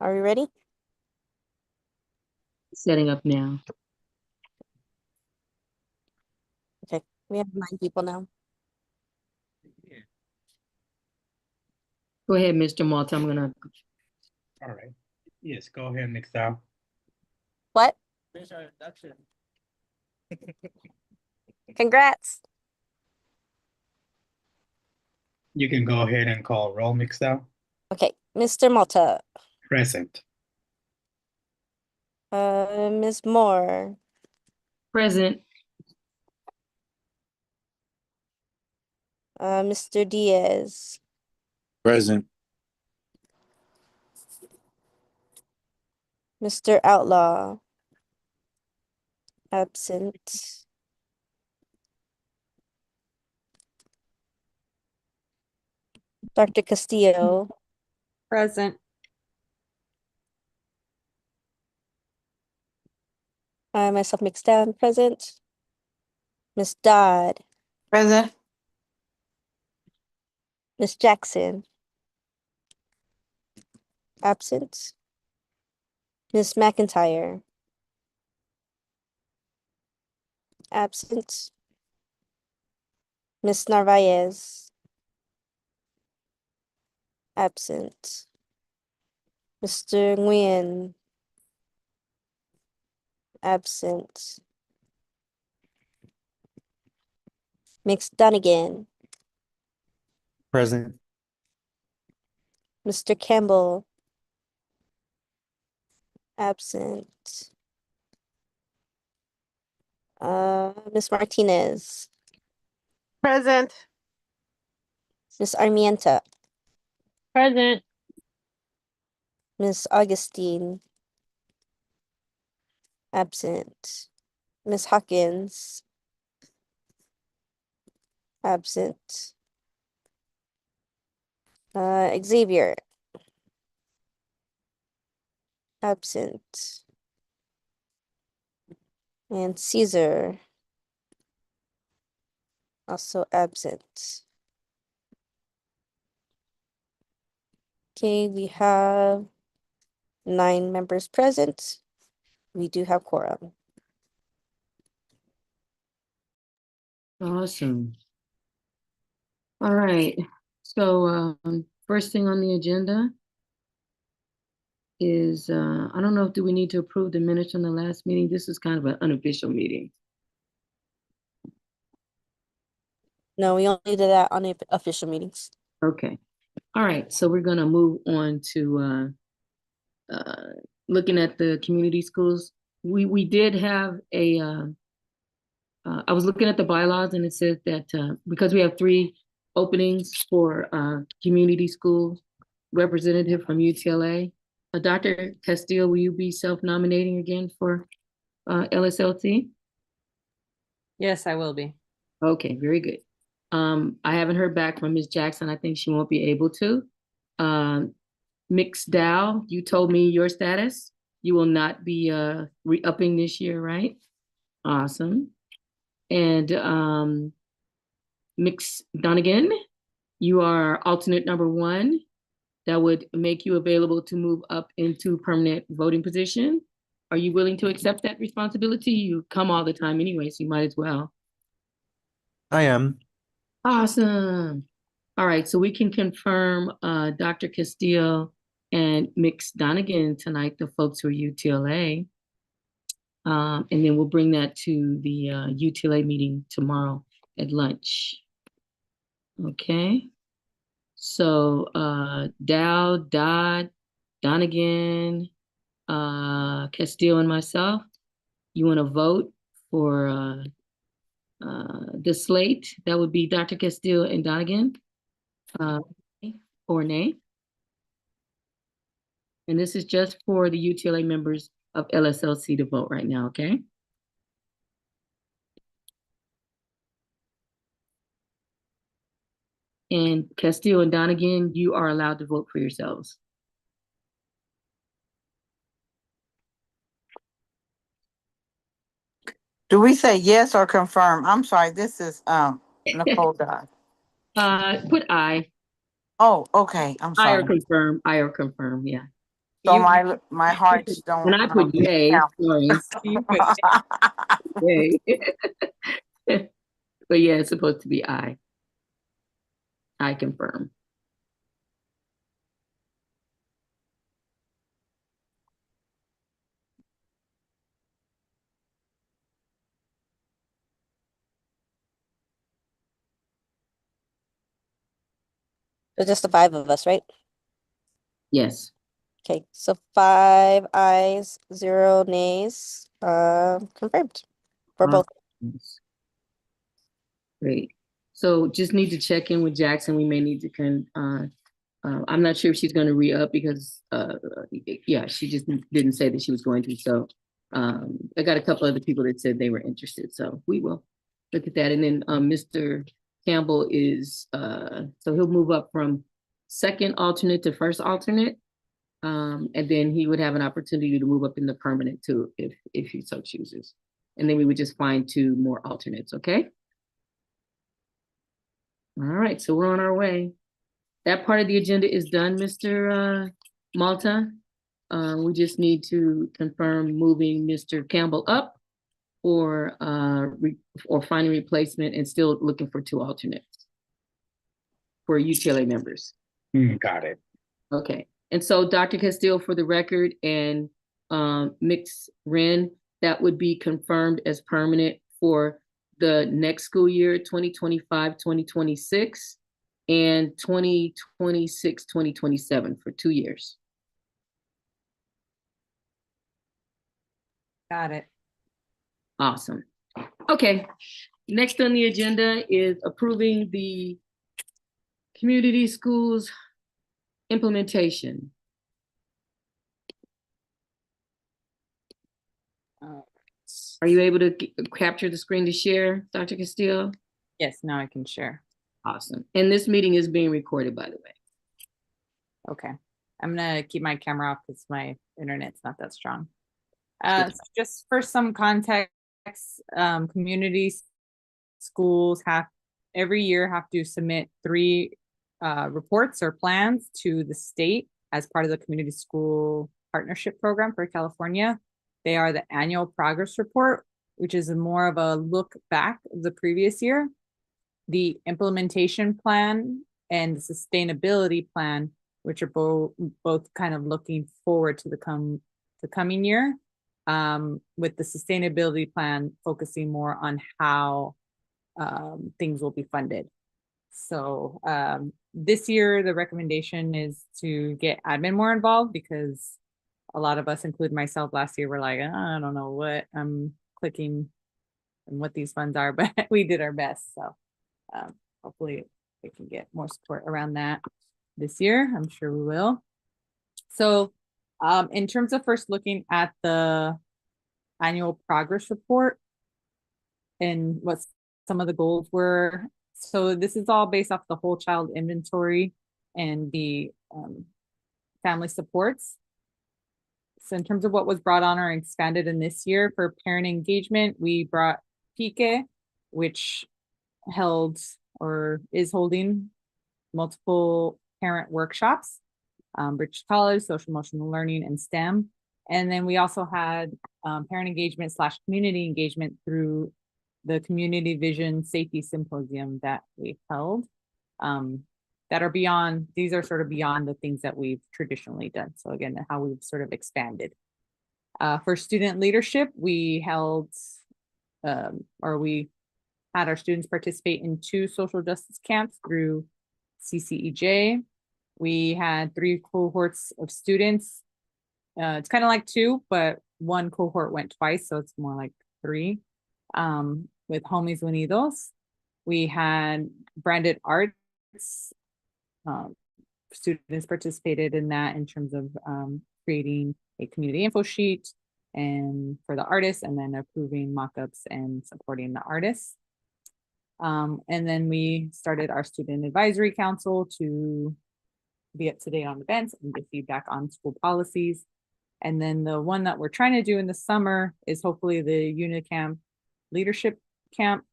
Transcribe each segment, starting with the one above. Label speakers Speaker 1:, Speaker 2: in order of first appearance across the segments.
Speaker 1: Are we ready?
Speaker 2: Setting up now.
Speaker 1: Okay, we have 9 people now.
Speaker 2: Go ahead, Mr. Malta. I'm gonna.
Speaker 3: All right. Yes, go ahead, McDowell.
Speaker 1: What? Congrats.
Speaker 3: You can go ahead and call roll, McDowell.
Speaker 1: Okay, Mr. Malta,
Speaker 3: Present.
Speaker 1: Ms. Moore,
Speaker 2: Present.
Speaker 1: Mr. Diaz,
Speaker 4: Present.
Speaker 1: Mr. Outlaw, absent. Dr. Castillo,
Speaker 5: Present.
Speaker 1: I myself mixed down, present. Miss Dodd,
Speaker 5: Present.
Speaker 1: Miss Jackson, absent. Miss McIntyre, absent. Miss Narvaez, absent. Mr. Nguyen, absent. Miss Dunnigan,
Speaker 4: Present.
Speaker 1: Mr. Campbell, absent. Miss Martinez,
Speaker 5: Present.
Speaker 1: Miss Armienta,
Speaker 5: Present.
Speaker 1: Miss Augustine, absent. Miss Hawkins, absent. Xavier, absent. And Caesar, also absent. Okay, we have 9 members present. We do have quorum.
Speaker 2: Awesome. All right. So first thing on the agenda is I don't know if do we need to approve the minutes from the last meeting. This is kind of an unofficial meeting.
Speaker 1: No, we only did that on the official meetings.
Speaker 2: Okay. All right. So we're gonna move on to looking at the community schools. We did have a I was looking at the bylaws and it says that because we have 3 openings for community school representative from UTLA, Dr. Castillo, will you be self-nominating again for LSLC?
Speaker 5: Yes, I will be.
Speaker 2: Okay, very good. I haven't heard back from Ms. Jackson. I think she won't be able to. Mix Dow, you told me your status. You will not be re-upping this year, right? Awesome. And Mix Donegan, you are alternate number 1. That would make you available to move up into permanent voting position. Are you willing to accept that responsibility? You come all the time anyway, so you might as well.
Speaker 4: I am.
Speaker 2: Awesome. All right, so we can confirm Dr. Castillo and Mix Donegan tonight, the folks who are UTLA. And then we'll bring that to the UTLA meeting tomorrow at lunch. Okay. So Dow, Dodd, Donegan, Castillo, and myself, you want to vote for the slate? That would be Dr. Castillo and Donegan, or nay? And this is just for the UTLA members of LSLC to vote right now, okay? And Castillo and Donegan, you are allowed to vote for yourselves.
Speaker 6: Do we say yes or confirm? I'm sorry, this is Nicole Dodd.
Speaker 2: Put I.
Speaker 6: Oh, okay. I'm
Speaker 2: I or
Speaker 6: sorry.
Speaker 2: confirm. I or confirm, yeah.
Speaker 6: So
Speaker 5: You-
Speaker 6: my hearts don't.
Speaker 2: And I put yay,
Speaker 6: count.
Speaker 2: sorry,
Speaker 5: You put
Speaker 2: yay. But yeah, it's supposed to be I. I confirm.
Speaker 1: There's just the five of us, right?
Speaker 2: Yes.
Speaker 1: Okay, so 5 ayes, 0 nays, confirmed for both.
Speaker 2: Yes. Great. So just need to check in with Jackson. We may need to I'm not sure if she's going to re-up because yeah, she just didn't say that she was going to. So I got a couple other people that said they were interested. So we will look at that. And then Mr. Campbell is so he'll move up from second alternate to first alternate. And then he would have an opportunity to move up in the permanent too, if he so chooses. And then we would just find 2 more alternates, okay? All right, so we're on our way. That part of the agenda is done, Mr. Malta. We just need to confirm moving Mr. Campbell up or finding replacement and still looking for 2 alternates for UTLA members.
Speaker 3: Got it.
Speaker 2: Okay, and so Dr. Castillo, for the record, and Mix Ren, that would be confirmed as permanent for the next school year, 2025-2026, and 2026-2027 for 2 years.
Speaker 5: Got it.
Speaker 2: Awesome. Okay, next on the agenda is approving the community schools implementation. Are you able to capture the screen to share, Dr. Castillo?
Speaker 5: Yes, now I can share.
Speaker 2: Awesome. And this meeting is being recorded, by the way.
Speaker 5: Okay. I'm gonna keep my camera off because my internet's not that strong.
Speaker 2: Okay.
Speaker 5: So just for some context, communities, schools every year have to submit 3 reports or plans to the state as part of the Community School Partnership Program for California. They are the annual progress report, which is more of a look back of the previous year, the implementation plan and the sustainability plan, which are both kind of looking forward to the coming year, with the sustainability plan focusing more on how things will be funded. So this year, the recommendation is to get admin more involved because a lot of us, including myself last year, were like, I don't know what I'm clicking and what these funds are, but we did our best. So hopefully we can get more support around that this year. I'm sure we will. So in terms of first looking at the annual progress report and what some of the goals were. So this is all based off the whole child inventory and the family supports. So in terms of what was brought on or expanded in this year for parent engagement, we brought PIQE, which held or is holding multiple parent workshops, British College, social emotional learning, and STEM. And then we also had parent engagement / community engagement through the Community Vision Safety Symposium that we held. That are beyond, these are sort of beyond the things that we've traditionally done. So again, how we've sort of expanded. For student leadership, we held, we had our students participate in 2 social justice camps through CCEJ. We had 3 cohorts of students. It's kind of like 2, but 1 cohort went twice, so it's more like 3. With Homies Unidos, we had branded arts. Students participated in that in terms of creating a community info sheet and for the artists, and then approving mock-ups and supporting the artists. And then we started our student advisory council to be up to date on events and get feedback on school policies. And then the one that we're trying to do in the summer is hopefully the Unicamp leadership camp.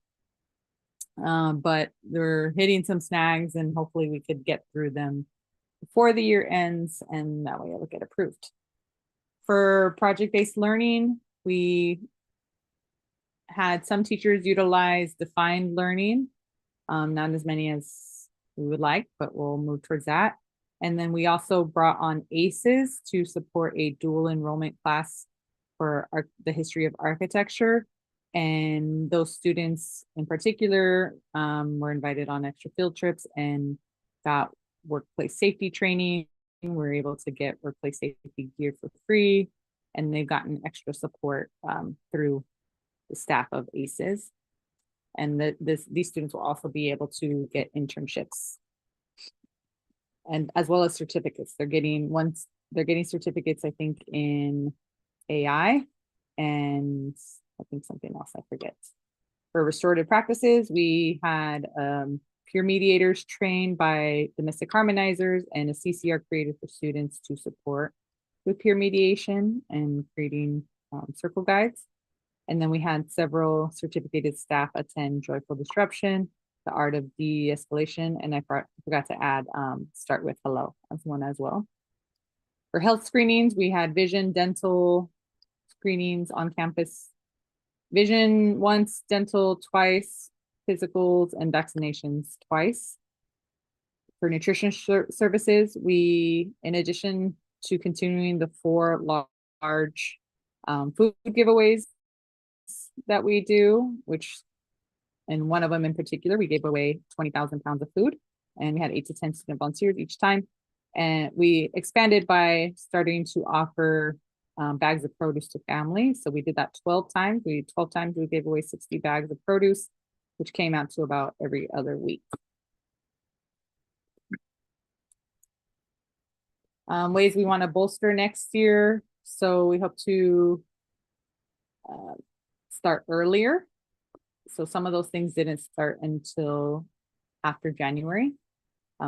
Speaker 5: But they're hitting some snags and hopefully we could get through them before the year ends and that way it'll get approved. For project-based learning, we had some teachers utilize defined learning, not as many as we would like, but we'll move towards that. And then we also brought on ACEs to support a dual enrollment class for the history of architecture. And those students in particular were invited on extra field trips and got workplace safety training. We were able to get workplace safety gear for free, and they've gotten extra support through the staff of ACEs. And these students will also be able to get internships and as well as certificates. They're getting certificates, I think, in AI and I think something else I forget. For restorative practices, we had peer mediators trained by domestic harmonizers and a CCR created for students to support with peer mediation and creating circle guides. And then we had several certificated staff attend Joyful Disruption, the Art of De-Escalation, and I forgot to add Start with Hello as one as well. For health screenings, we had vision, dental screenings on campus. Vision once, dental twice, physicals and vaccinations twice. For nutrition services, we, in addition to continuing the 4 large food giveaways that we do, which, and one of them in particular, we gave away 20,000 pounds of food, and we had 8 to 10 student volunteers each time. And we expanded by starting to offer bags of produce to families. So we did that 12 times. 12 times we gave away 60 bags of produce, which came out to about every other week. Ways we want to bolster next year. So we hope to start earlier. So some of those things didn't start until after January.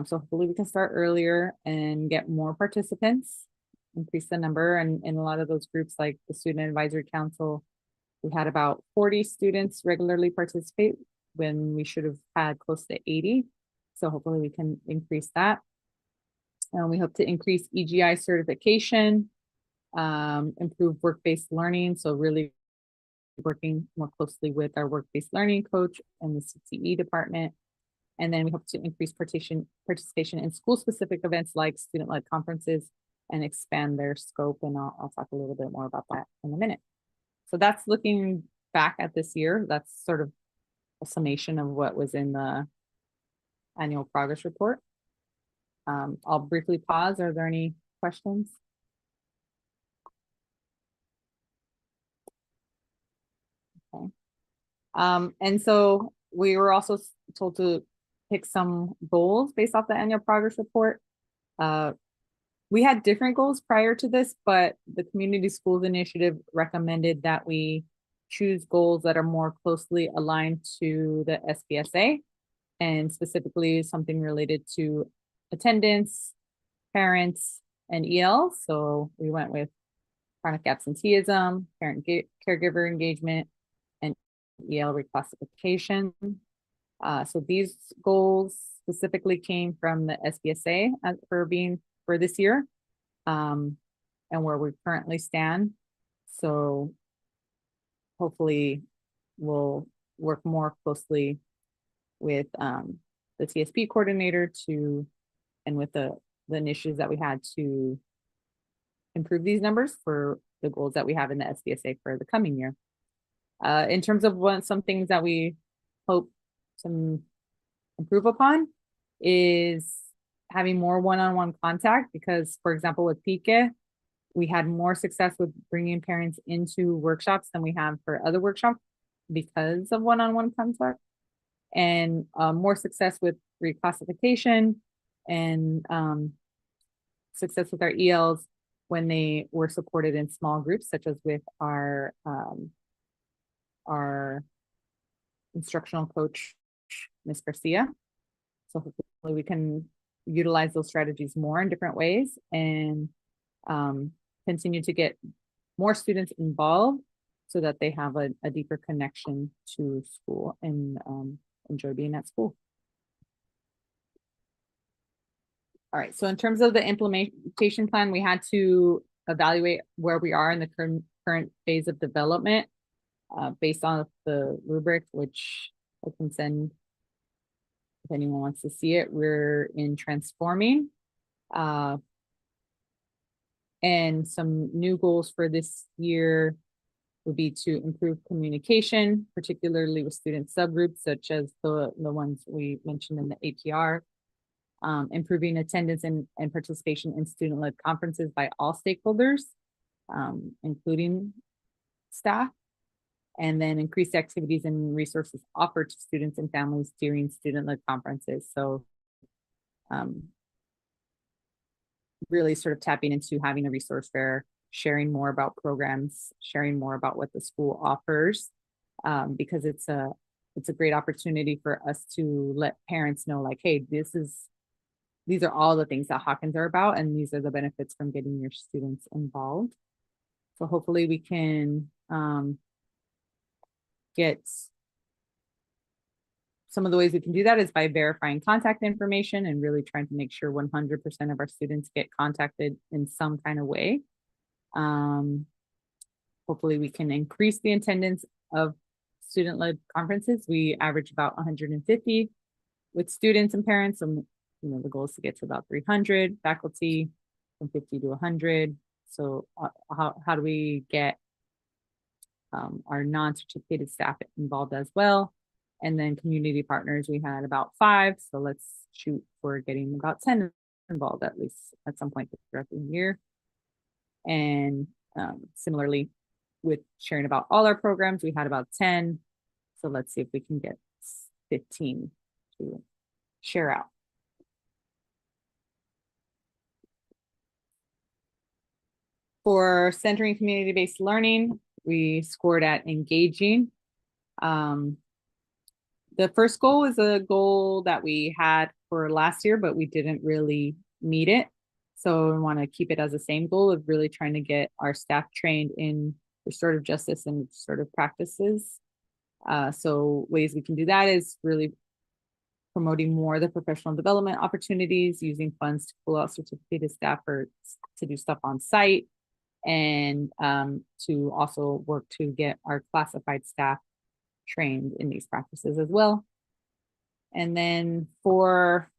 Speaker 5: So hopefully we can start earlier and get more participants, increase the number. And in a lot of those groups, like the Student Advisory Council, we had about 40 students regularly participate when we should have had close to 80. So hopefully we can increase that. And we hope to increase EGI certification, improve work-based learning. So really working more closely with our work-based learning coach and the CTE department. And then we hope to increase participation in school-specific events like student-led conferences and expand their scope. And I'll talk a little bit more about that in a minute. So that's looking back at this year. That's sort of a summation of what was in the annual progress report. I'll briefly pause. Are there any questions? Okay. And so we were also told to pick some goals based off the annual progress report. We had different goals prior to this, but the Community Schools Initiative recommended that we choose goals that are more closely aligned to the SPSA, and specifically something related to attendance, parents, and EL. So we went with chronic absenteeism, parent caregiver engagement, and EL reclassification. So these goals specifically came from the SPSA for this year, and where we currently stand. So hopefully we'll work more closely with the TSP coordinator and with the initiatives that we had to improve these numbers for the goals that we have in the SPSA for the coming year. In terms of some things that we hope to improve upon is having more one-on-one contact, because for example, with PICE, we had more success with bringing parents into workshops than we have for other workshops because of one-on-one contact, and more success with reclassification and success with our ELs when they were supported in small groups, such as with our instructional coach, Ms. Garcia. So hopefully we can utilize those strategies more in different ways and continue to get more students involved so that they have a deeper connection to school and enjoy being at school. All right, so in terms of the implementation plan, we had to evaluate where we are in the current phase of development based on the rubric, which I can send if anyone wants to see it. We're in transforming. And some new goals for this year would be to improve communication, particularly with student subgroups, such as the ones we mentioned in the APR. Improving attendance and participation in student-led conferences by all stakeholders, including staff, and then increased activities and resources offered to students and families during student-led conferences. So really sort of tapping into having a resource fair, sharing more about programs, sharing more about what the school offers, because it's a great opportunity for us to let parents know, like, hey, these are all the things that Hawkins are about, and these are the benefits from getting your students involved. So hopefully we can get some of the ways we can do that is by verifying contact information and really trying to make sure 100% of our students get contacted in some kind of way. Hopefully we can increase the attendance of student-led conferences. We average about 150 with students and parents. And the goal is to get to about 300 faculty, from 50 to 100. So how do we get our non-certificated staff involved as well? And then community partners, we had about 5. So let's shoot for getting about 10 involved at least at some point throughout the year. And similarly, with sharing about all our programs, we had about 10. So let's see if we can get 15 to share out. For centering community-based learning, we scored at engaging. The first goal is a goal that we had for last year, but we didn't really meet it. So we want to keep it as the same goal of really trying to get our staff trained in restorative justice and restorative practices. So ways we can do that is really promoting more of the professional development opportunities, using funds to pull out certificated staffers to do stuff on site, and to also work to get our classified staff trained in these practices as well. And then for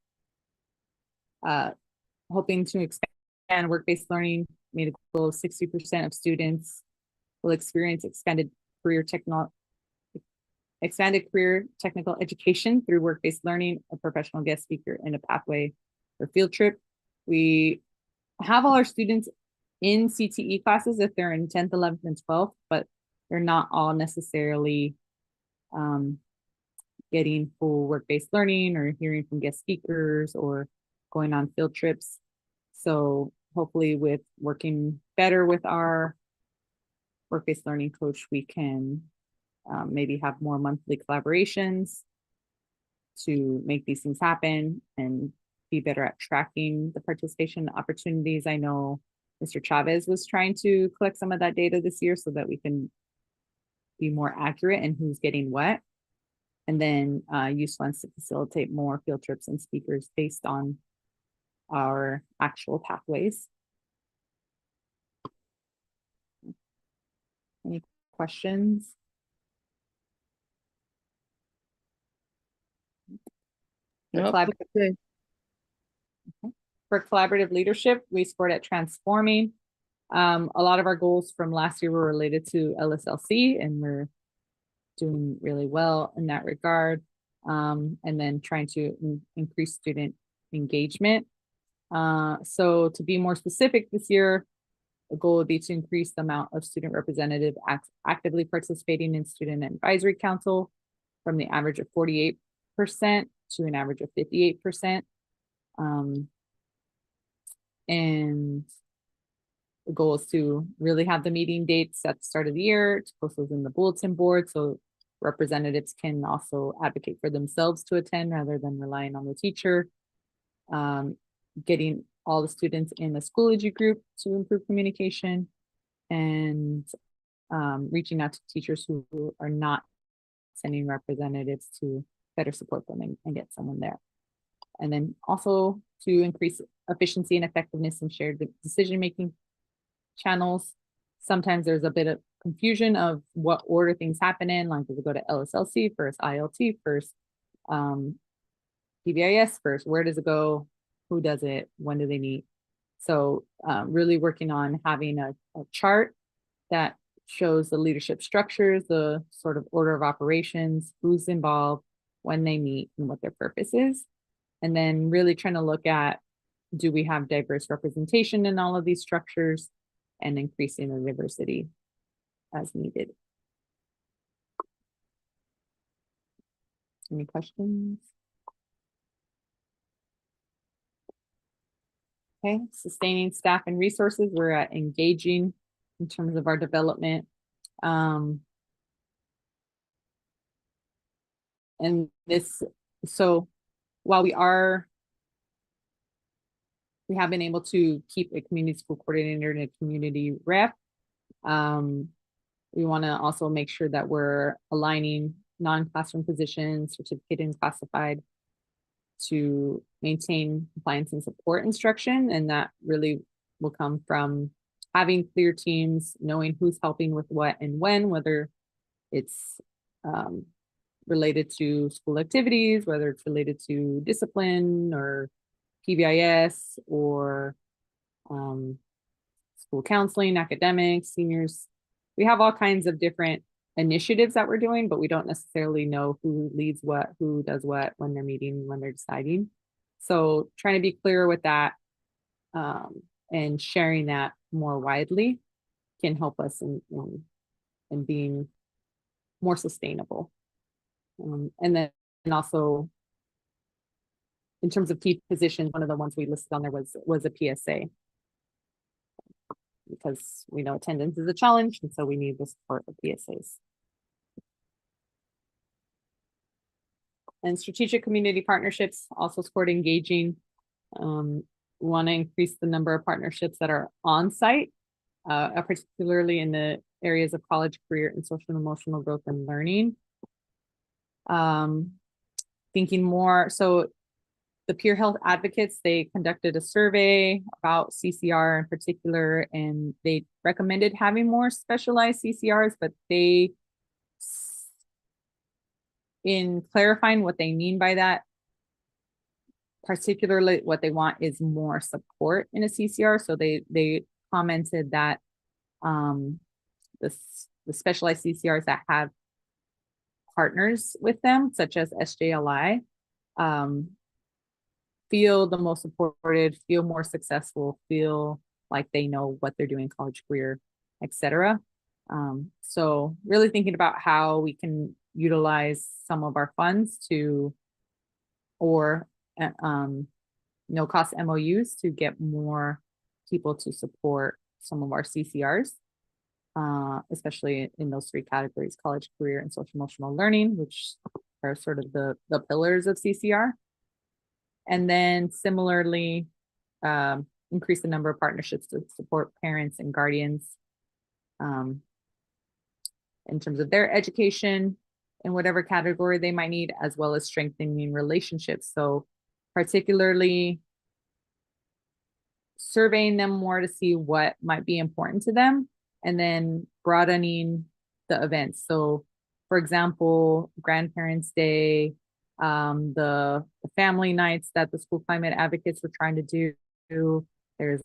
Speaker 5: hoping to expand work-based learning, made a goal of 60% of students will experience expanded career technical education through work-based learning, a professional guest speaker, and a pathway for field trip. We have all our students in CTE classes if they're in 10th, 11th, and 12th, but they're not all necessarily getting full work-based learning or hearing from guest speakers or going on field trips. So hopefully with working better with our work-based learning coach, we can maybe have more monthly collaborations to make these things happen and be better at tracking the participation opportunities. I know Mr. Chavez was trying to collect some of that data this year so that we can be more accurate in who's getting what, and then use funds to facilitate more field trips and speakers based on our actual pathways. Any questions?
Speaker 2: Nope.
Speaker 5: Okay. For collaborative leadership, we scored at transforming. A lot of our goals from last year were related to LSLC, and we're doing really well in that regard. And then trying to increase student engagement. So to be more specific this year, the goal would be to increase the amount of student representative actively participating in student advisory council from the average of 48% to an average of 58%. And the goal is to really have the meeting dates at the start of the year, to post those in the bulletin board so representatives can also advocate for themselves to attend rather than relying on the teacher. Getting all the students in the Schoology group to improve communication, and reaching out to teachers who are not sending representatives to better support them and get someone there. And then also to increase efficiency and effectiveness in shared decision-making channels. Sometimes there's a bit of confusion of what order things happen in, like does it go to LSLC first, ILT first, PBIS first, where does it go, who does it, when do they meet? So really working on having a chart that shows the leadership structures, the sort of order of operations, who's involved, when they meet, and what their purpose is. And then really trying to look at, do we have diverse representation in all of these structures, and increasing the diversity as needed. Any questions? Okay, sustaining staff and resources. We're at engaging in terms of our development. And this, so while we have been able to keep a community school coordinator and a community rep, we want to also make sure that we're aligning non-classroom positions, certificated and classified, to maintain compliance and support instruction. And that really will come from having clear teams, knowing who's helping with what and when, whether it's related to school activities, whether it's related to discipline or PBIS or school counseling, academics, seniors. We have all kinds of different initiatives that we're doing, but we don't necessarily know who leads what, who does what, when they're meeting, when they're deciding. So trying to be clear with that and sharing that more widely can help us in being more sustainable. And then also in terms of key positions, one of the ones we listed on there was a PSA, because we know attendance is a challenge, and so we need the support of PSAs. And strategic community partnerships, also support engaging. We want to increase the number of partnerships that are on site, particularly in the areas of college, career, and social and emotional growth and learning. Thinking more, so the peer health advocates, they conducted a survey about CCR in particular, and they recommended having more specialized CCRs, but in clarifying what they mean by that, particularly what they want is more support in a CCR. So they commented that the specialized CCRs that have partners with them, such as SJLI, feel the most supported, feel more successful, feel like they know what they're doing, college, career, etc. So really thinking about how we can utilize some of our funds to, or no cost MOUs to get more people to support some of our CCRs, especially in those three categories: college, career, and social emotional learning, which are sort of the pillars of CCR. And then similarly, increase the number of partnerships to support parents and guardians in terms of their education in whatever category they might need, as well as strengthening relationships. So particularly surveying them more to see what might be important to them, and then broadening the events. So for example, Grandparents' Day, the family nights that the school climate advocates were trying to do. There's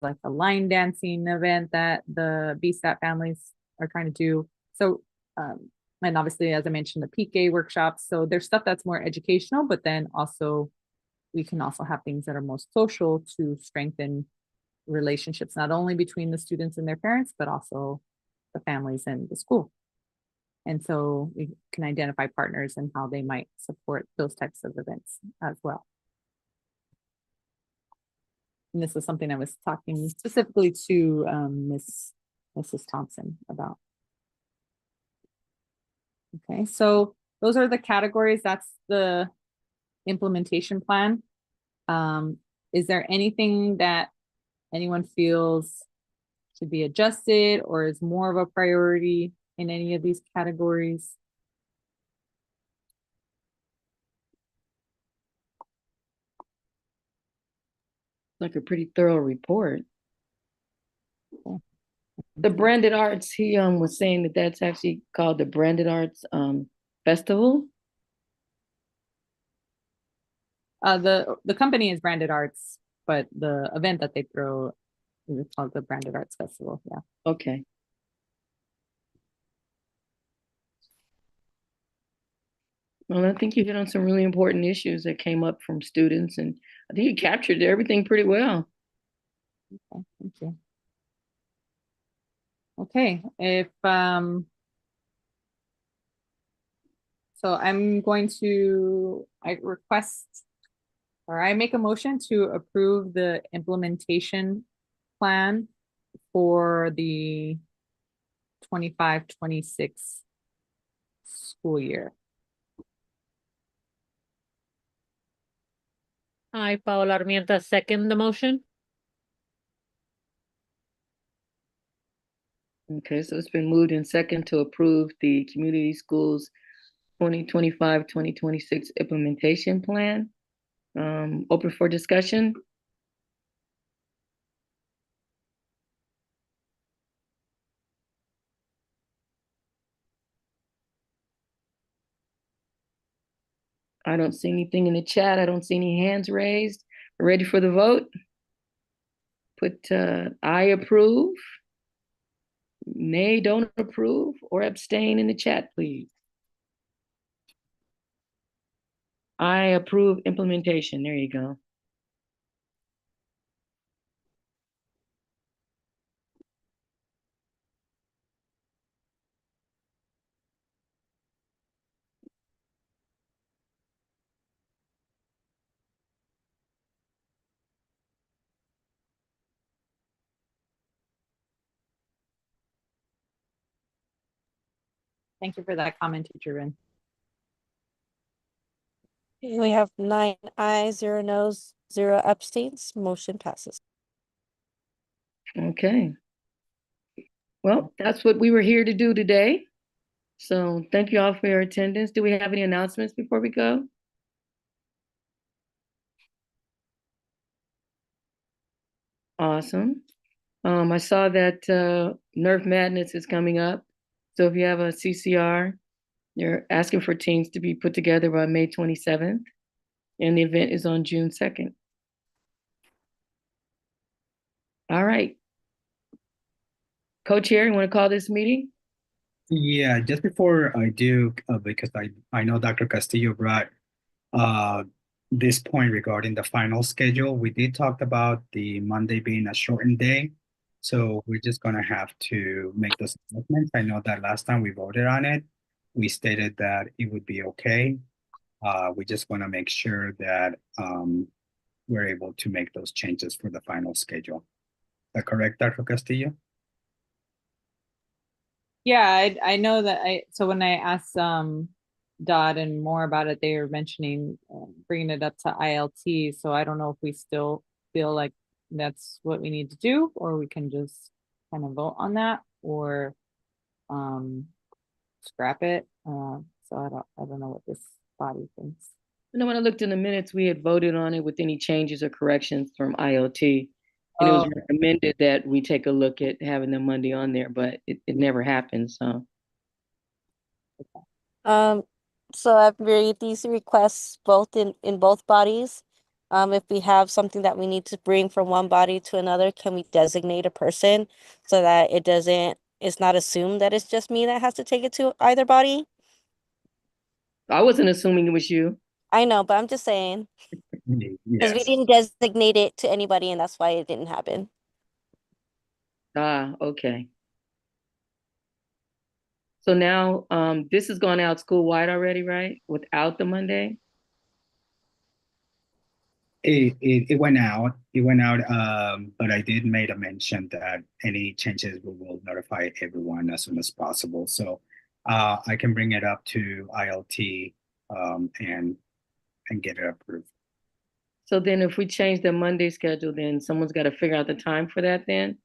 Speaker 5: like a line dancing event that the BSAT families are trying to do. So, and obviously, as I mentioned, the PK workshops. So there's stuff that's more educational, but then also we can also have things that are most social to strengthen relationships, not only between the students and their parents, but also the families and the school. And so we can identify partners and how they might support those types of events as well. And this is something I was talking specifically to Mrs. Thompson about. Okay, so those are the categories. That's the implementation plan. Is there anything that anyone feels should be adjusted or is more of a priority in any of these categories?
Speaker 2: Like a pretty thorough report.
Speaker 5: Okay.
Speaker 2: The Branded Arts, he was saying that that's actually called the Branded Arts Festival.
Speaker 5: The company is Branded Arts, but the event that they throw is called the Branded Arts Festival. Yeah.
Speaker 2: Okay. Well, I think you hit on some really important issues that came up from students, and I think you captured everything pretty well.
Speaker 5: Okay, thank you. Okay, if so I'm going to I make a motion to approve the implementation plan for the 25-26 school year.
Speaker 7: I, Paola Armienta, second the motion.
Speaker 2: Okay, so it's been moved in second to approve the community schools 2025-2026 implementation plan. Open for discussion. I don't see anything in the chat. I don't see any hands raised. We're ready for the vote. Put I approve, nay, don't approve, or abstain in the chat, please. I approve implementation. There you go.
Speaker 5: Thank you for that comment, Teacher Rin.
Speaker 1: We have 9 ayes, 0 noes, 0 abstains. Motion passes.
Speaker 2: Okay. Well, that's what we were here to do today. So thank you all for your attendance. Do we have any announcements before we go? Awesome. I saw that Nerf Madness is coming up. So if you have a CCR, they're asking for teams to be put together by May 27th. And the event is on June 2nd. All right. Co-chair, you want to call this meeting?
Speaker 3: Yeah, just before I do, because I know Dr. Castillo brought this point regarding the final schedule. We did talk about the Monday being a shortened day. So we're just gonna have to make those adjustments. I know that last time we voted on it, we stated that it would be okay. We just want to make sure that we're able to make those changes for the final schedule. Is that correct, Dr. Castillo?
Speaker 5: Yeah, I know that so when I asked Dodd and more about it, they were mentioning bringing it up to ILT. So I don't know if we still feel like that's what we need to do, or we can just kind of vote on that, or scrap it. So I don't know what this body thinks.
Speaker 2: And when I looked in the minutes, we had voted on it with any changes or corrections from IoT. And it was recommended that we take a look at having the Monday on there, but it never happened, so.
Speaker 1: So I've read these requests both in both bodies. If we have something that we need to bring from one body to another, can we designate a person so that it's not assumed that it's just me that has to take it to either body?
Speaker 2: I wasn't assuming it was you.
Speaker 1: I know, but I'm just saying, because we
Speaker 3: Yes.
Speaker 1: didn't designate it to anybody and that's why it didn't happen.
Speaker 2: Ah, okay. So now, this has gone out school-wide already, right? Without the Monday?
Speaker 3: It went out. It went out, but I did make a mention that any changes we will notify everyone as soon as possible. So I can bring it up to ILT and get it approved.
Speaker 2: So then if we change the Monday schedule, then someone's got to figure out the time for that then?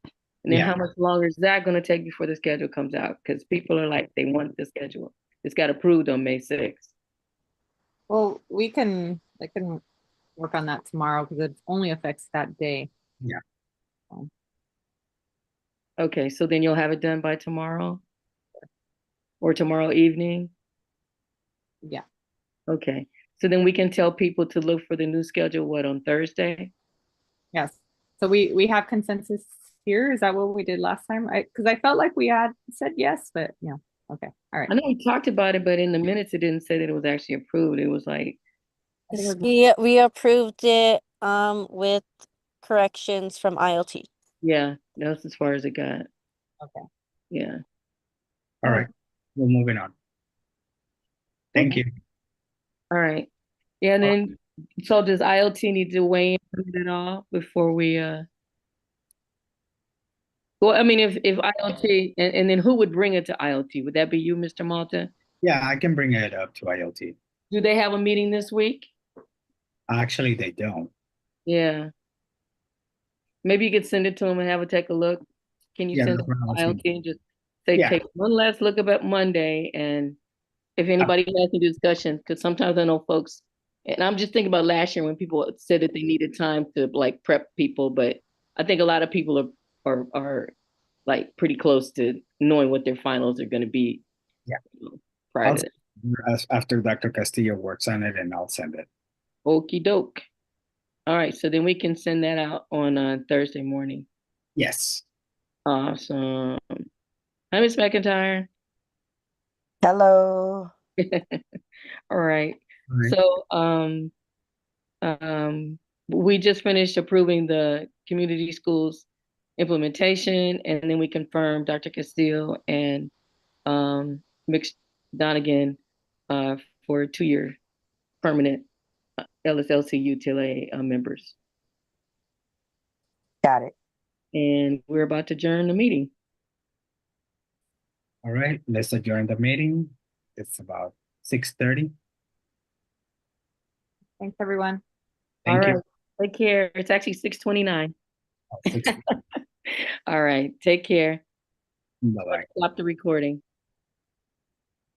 Speaker 2: And then
Speaker 3: Yeah.
Speaker 2: how much longer is that going to take before the schedule comes out? Because people are like, they want the schedule. It's got approved on May 6th.
Speaker 5: Well, I can work on that tomorrow because it only affects that day.
Speaker 3: Yeah.
Speaker 2: Okay, so then you'll have it done by tomorrow? Or tomorrow evening?
Speaker 5: Yeah.
Speaker 2: Okay, so then we can tell people to look for the new schedule, what, on Thursday?
Speaker 5: Yes. So we have consensus here. Is that what we did last time? Because I felt like we had said yes, but yeah. Okay. All right.
Speaker 2: I know we talked about it, but in the minutes, it didn't say that it was actually approved. It was like,
Speaker 5: I think it was-
Speaker 1: We approved it with corrections from ILT.
Speaker 2: yeah, that's as far as it got.
Speaker 5: Okay.
Speaker 2: Yeah.
Speaker 3: All right, we're moving on. Thank you.
Speaker 2: All right. Yeah, and then, so does ILT need to weigh in on it at all before we, well, I mean, if ILT, and then who would bring it to ILT? Would that be you, Mr. Malta?
Speaker 3: Yeah, I can bring it up to ILT.
Speaker 2: Do they have a meeting this week?
Speaker 3: Actually, they don't.
Speaker 2: Yeah. Maybe you could send it to them and have a take a look. Can you
Speaker 3: Yeah,
Speaker 2: send
Speaker 3: that's
Speaker 2: it
Speaker 3: what I was
Speaker 2: to ILT
Speaker 3: thinking.
Speaker 2: and just say,
Speaker 3: Yeah.
Speaker 2: take one last look about Monday, and if anybody has any discussion, because sometimes I know folks, and I'm just thinking about last year when people said that they needed time to like prep people, but I think a lot of people are like pretty close to knowing what their finals are going to be.
Speaker 3: Yeah.
Speaker 2: Prior
Speaker 3: I'll
Speaker 2: to that.
Speaker 3: after Dr. Castillo works on it, and I'll send it.
Speaker 2: Okie doke. All right, so then we can send that out on Thursday morning.
Speaker 3: Yes.
Speaker 2: Awesome. Hi, Ms. McIntyre.
Speaker 6: Hello.
Speaker 2: All right.
Speaker 3: All right.
Speaker 2: So we just finished approving the community schools implementation, and then we confirmed Dr. Castile and Mix Donegan for 2-year permanent LSLC UTLA members.
Speaker 6: Got it.
Speaker 2: And we're about to adjourn the meeting.
Speaker 3: All right, let's adjourn the meeting. It's about 6:30.
Speaker 5: Thanks, everyone.
Speaker 2: All
Speaker 3: Thank
Speaker 2: right.
Speaker 3: you.
Speaker 2: Take care. It's actually 6:29.
Speaker 3: Oh, 6.
Speaker 2: All right. Take care.
Speaker 3: Bye-bye.
Speaker 2: Stop the recording.